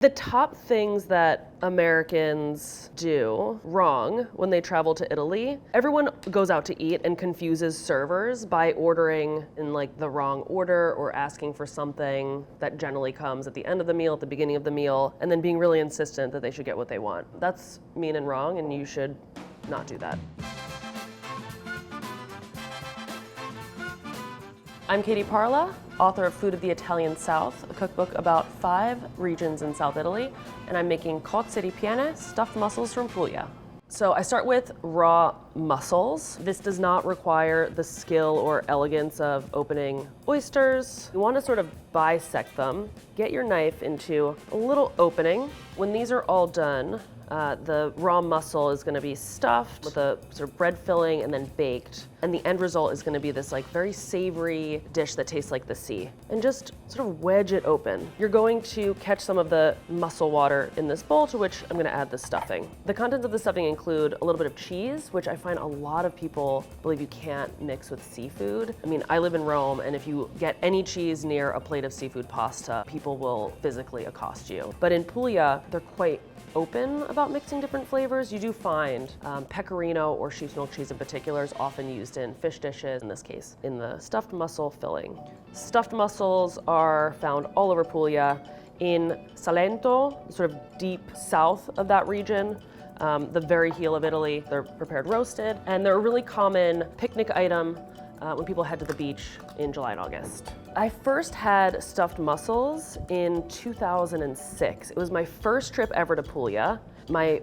The top things that Americans do wrong when they travel to Italy, everyone goes out to eat and confuses servers by ordering in like the wrong order or asking for something that generally comes at the end of the meal, at the beginning of the meal, and then being really insistent that they should get what they want. That's mean and wrong, and you should not do that. I'm Katie Parla, author of Food of the Italian South, a cookbook about 5 regions in South Italy, and I'm making cozze ripiene, stuffed mussels from Puglia. So I start with raw mussels. This does not require the skill or elegance of opening oysters. You want to sort of bisect them, get your knife into a little opening. When these are all done, the raw mussel is going to be stuffed with a sort of bread filling and then baked. And the end result is going to be this like very savory dish that tastes like the sea. And just sort of wedge it open. You're going to catch some of the mussel water in this bowl, to which I'm going to add the stuffing. The contents of the stuffing include a little bit of cheese, which I find a lot of people believe you can't mix with seafood. I mean, I live in Rome, and if you get any cheese near a plate of seafood pasta, people will physically accost you. But in Puglia, they're quite open about mixing different flavors. You do find pecorino or sheep's milk cheese in particular is often used in fish dishes, in this case in the stuffed mussel filling. Stuffed mussels are found all over Puglia. In Salento, sort of deep south of that region, the very heel of Italy, they're prepared roasted, and they're a really common picnic item when people head to the beach in July and August. I first had stuffed mussels in 2006. It was my first trip ever to Puglia. My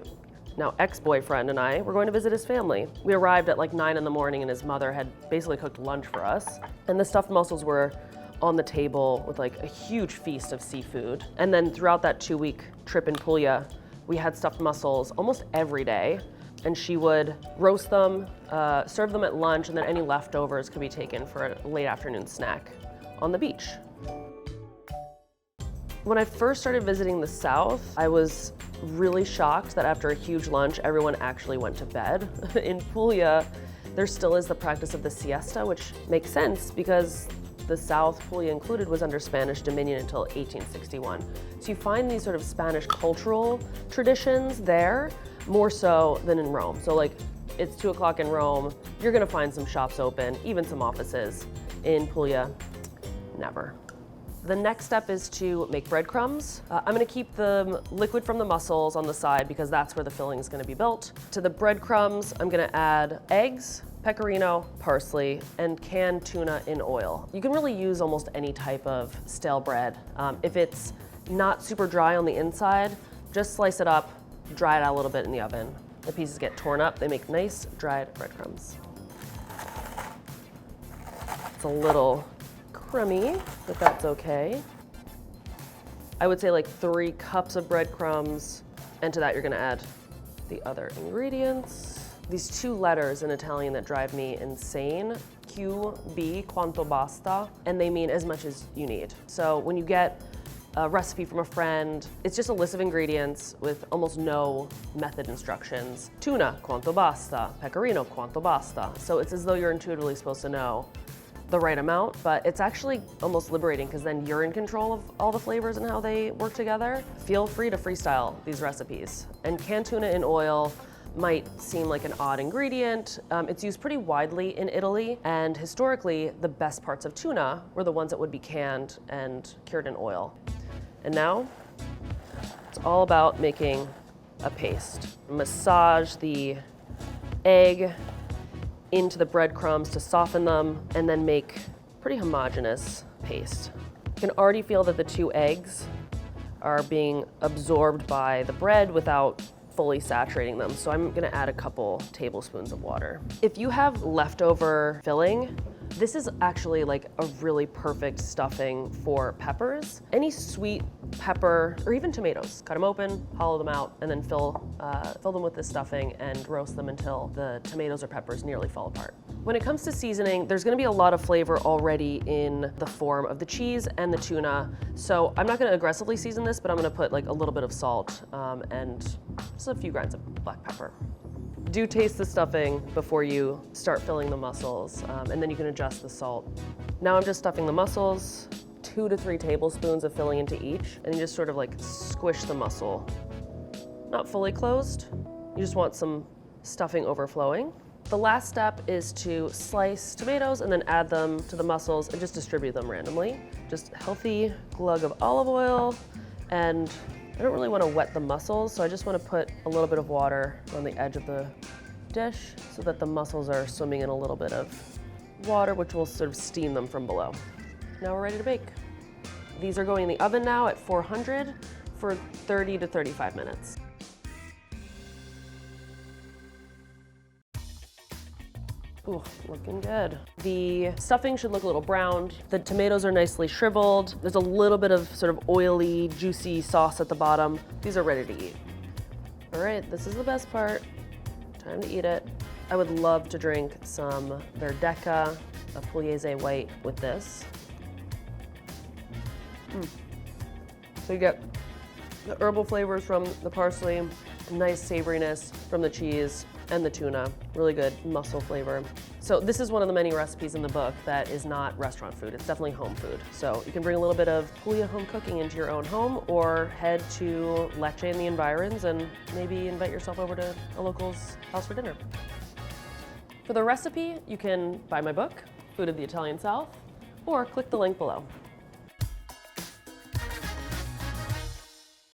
now ex-boyfriend and I were going to visit his family. We arrived at like 9 in the morning and his mother had basically cooked lunch for us. And the stuffed mussels were on the table with like a huge feast of seafood. And then throughout that 2-week trip in Puglia, we had stuffed mussels almost every day. And she would roast them, serve them at lunch, and then any leftovers could be taken for a late afternoon snack on the beach. When I first started visiting the South, I was really shocked that after a huge lunch, everyone actually went to bed. In Puglia, there still is the practice of the siesta, which makes sense because the South, Puglia included, was under Spanish dominion until 1861. So you find these sort of Spanish cultural traditions there, more so than in Rome. So like, it's 2 o'clock in Rome, you're gonna find some shops open, even some offices. In Puglia, never. The next step is to make breadcrumbs. I'm gonna keep the liquid from the mussels on the side because that's where the filling is gonna be built. To the breadcrumbs, I'm gonna add eggs, pecorino, parsley, and canned tuna in oil. You can really use almost any type of stale bread. If it's not super dry on the inside, just slice it up, dry it out a little bit in the oven. The pieces get torn up, they make nice dried breadcrumbs. It's a little crummy, but that's okay. I would say like 3 cups of breadcrumbs, and to that you're gonna add the other ingredients. These 2 letters in Italian that drive me insane, QB, quanto basta, and they mean as much as you need. So when you get a recipe from a friend, it's just a list of ingredients with almost no method instructions. Tuna, quanto basta, pecorino, quanto basta. So it's as though you're intuitively supposed to know the right amount, but it's actually almost liberating because then you're in control of all the flavors and how they work together. Feel free to freestyle these recipes. And canned tuna in oil might seem like an odd ingredient. It's used pretty widely in Italy, and historically, the best parts of tuna were the ones that would be canned and cured in oil. And now, it's all about making a paste. Massage the egg into the breadcrumbs to soften them, and then make pretty homogeneous paste. You can already feel that the 2 eggs are being absorbed by the bread without fully saturating them, so I'm gonna add a couple tablespoons of water. If you have leftover filling, this is actually like a really perfect stuffing for peppers. Any sweet pepper, or even tomatoes. Cut them open, hollow them out, and then fill them with this stuffing and roast them until the tomatoes or peppers nearly fall apart. When it comes to seasoning, there's gonna be a lot of flavor already in the form of the cheese and the tuna, so I'm not gonna aggressively season this, but I'm gonna put like a little bit of salt and just a few grains of black pepper. Do taste the stuffing before you start filling the mussels, and then you can adjust the salt. Now I'm just stuffing the mussels, 2 to 3 tablespoons of filling into each, and you just sort of like squish the mussel. Not fully closed, you just want some stuffing overflowing. The last step is to slice tomatoes and then add them to the mussels and just distribute them randomly. Just a healthy glug of olive oil, and I don't really want to wet the mussels, so I just want to put a little bit of water on the edge of the dish so that the mussels are swimming in a little bit of water, which will sort of steam them from below. Now we're ready to bake. These are going in the oven now at 400 for 30 to 35 minutes. Ooh, looking good. The stuffing should look a little browned. The tomatoes are nicely shriveled. There's a little bit of sort of oily, juicy sauce at the bottom. These are ready to eat. All right, this is the best part. Time to eat it. I would love to drink some Verdecca, a Pugliese white with this. So you get the herbal flavors from the parsley, nice savoriness from the cheese and the tuna, really good mussel flavor. So this is one of the many recipes in the book that is not restaurant food, it's definitely home food. So you can bring a little bit of Puglia home cooking into your own home, or head to Lecce and the environs and maybe invite yourself over to a local's house for dinner. For the recipe, you can buy my book, Food of the Italian South, or click the link below.